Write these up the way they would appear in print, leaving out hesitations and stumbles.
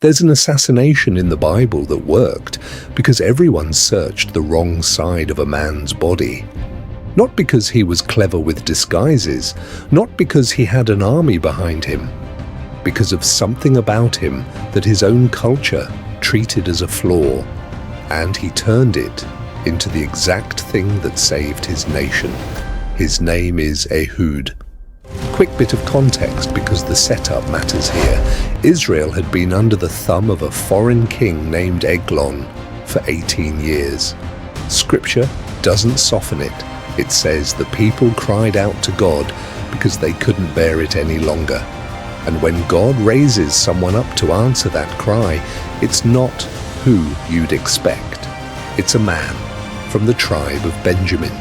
There's an assassination in the Bible that worked because everyone searched the wrong side of a man's body. Not because he was clever with disguises, not because he had an army behind him, because of something about him that his own culture treated as a flaw, and he turned it into the exact thing that saved his nation. His name is Ehud. Quick bit of context because the setup matters here. Israel had been under the thumb of a foreign king named Eglon for 18 years. Scripture doesn't soften it. It says the people cried out to God because they couldn't bear it any longer. And when God raises someone up to answer that cry, it's not who you'd expect. It's a man from the tribe of Benjamin,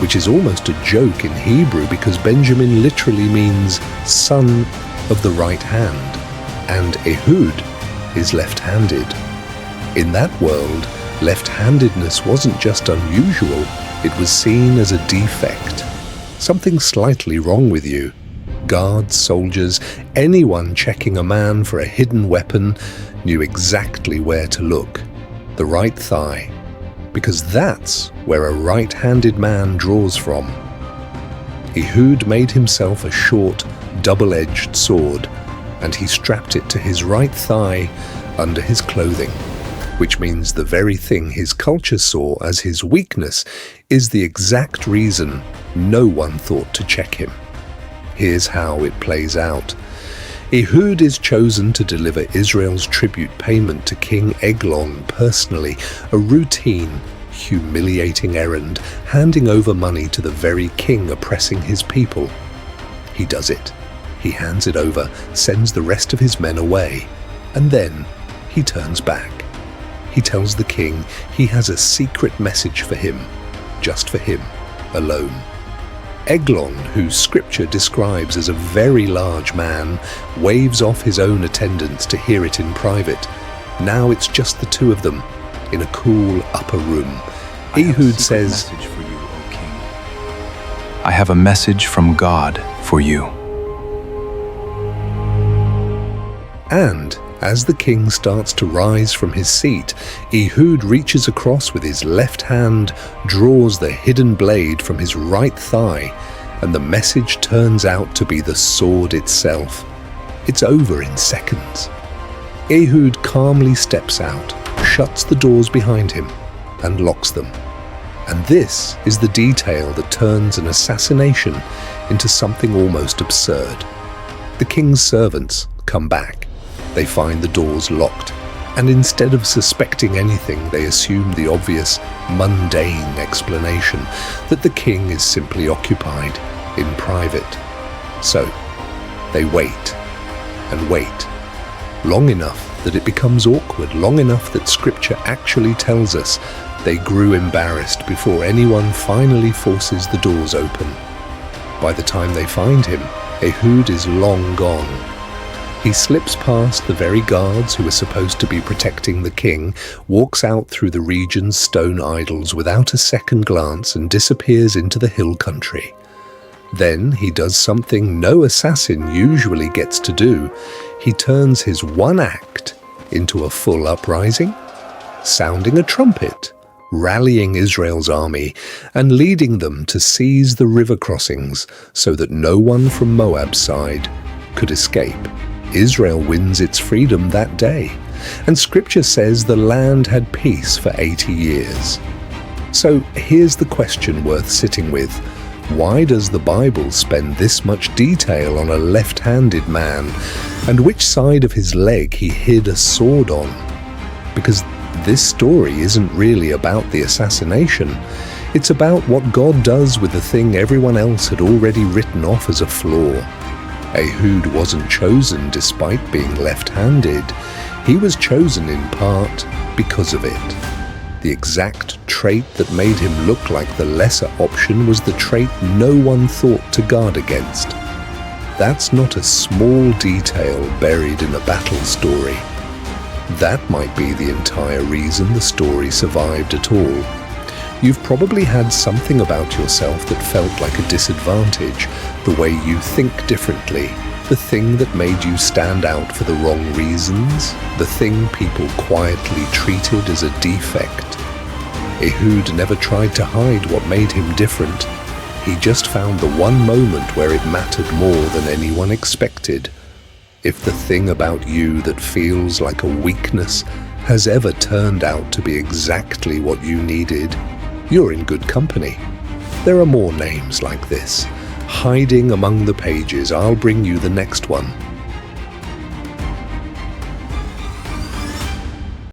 which is almost a joke in Hebrew because Benjamin literally means son of the right hand, and Ehud is left-handed. In that world, left-handedness wasn't just unusual, it was seen as a defect. Something slightly wrong with you. Guards, soldiers, anyone checking a man for a hidden weapon knew exactly where to look. The right thigh. Because that's where a right-handed man draws from. Ehud made himself a short, double-edged sword, and he strapped it to his right thigh under his clothing, which means the very thing his culture saw as his weakness is the exact reason no one thought to check him. Here's how it plays out. Ehud is chosen to deliver Israel's tribute payment to King Eglon personally, a routine, humiliating errand, handing over money to the very king oppressing his people. He does it. He hands it over, sends the rest of his men away, and then he turns back. He tells the king he has a secret message for him, just for him, alone. Eglon, who scripture describes as a very large man, waves off his own attendants to hear it in private. Now it's just the two of them, in a cool upper room. Ehud says, "Message for you, O king. I have a message from God for you." And as the king starts to rise from his seat, Ehud reaches across with his left hand, draws the hidden blade from his right thigh, and the message turns out to be the sword itself. It's over in seconds. Ehud calmly steps out, shuts the doors behind him, and locks them. And this is the detail that turns an assassination into something almost absurd. The king's servants come back. They find the doors locked, and instead of suspecting anything, they assume the obvious, mundane explanation that the king is simply occupied in private. So, they wait, and wait, long enough that it becomes awkward, long enough that scripture actually tells us they grew embarrassed before anyone finally forces the doors open. By the time they find him, Ehud is long gone. He slips past the very guards who are supposed to be protecting the king, walks out through the region's stone idols without a second glance and disappears into the hill country. Then he does something no assassin usually gets to do. He turns his one act into a full uprising, sounding a trumpet, rallying Israel's army, and leading them to seize the river crossings so that no one from Moab's side could escape. Israel wins its freedom that day, and scripture says the land had peace for 80 years. So here's the question worth sitting with. Why does the Bible spend this much detail on a left-handed man, and which side of his leg he hid a sword on? Because this story isn't really about the assassination. It's about what God does with the thing everyone else had already written off as a flaw. Ehud wasn't chosen despite being left-handed. He was chosen in part because of it. The exact trait that made him look like the lesser option was the trait no one thought to guard against. That's not a small detail buried in a battle story. That might be the entire reason the story survived at all. You've probably had something about yourself that felt like a disadvantage, the way you think differently, The thing that made you stand out for the wrong reasons? The thing people quietly treated as a defect? Ehud never tried to hide what made him different. He just found the one moment where it mattered more than anyone expected. If the thing about you that feels like a weakness has ever turned out to be exactly what you needed, you're in good company. There are more names like this. Hiding among the pages, I'll bring you the next one.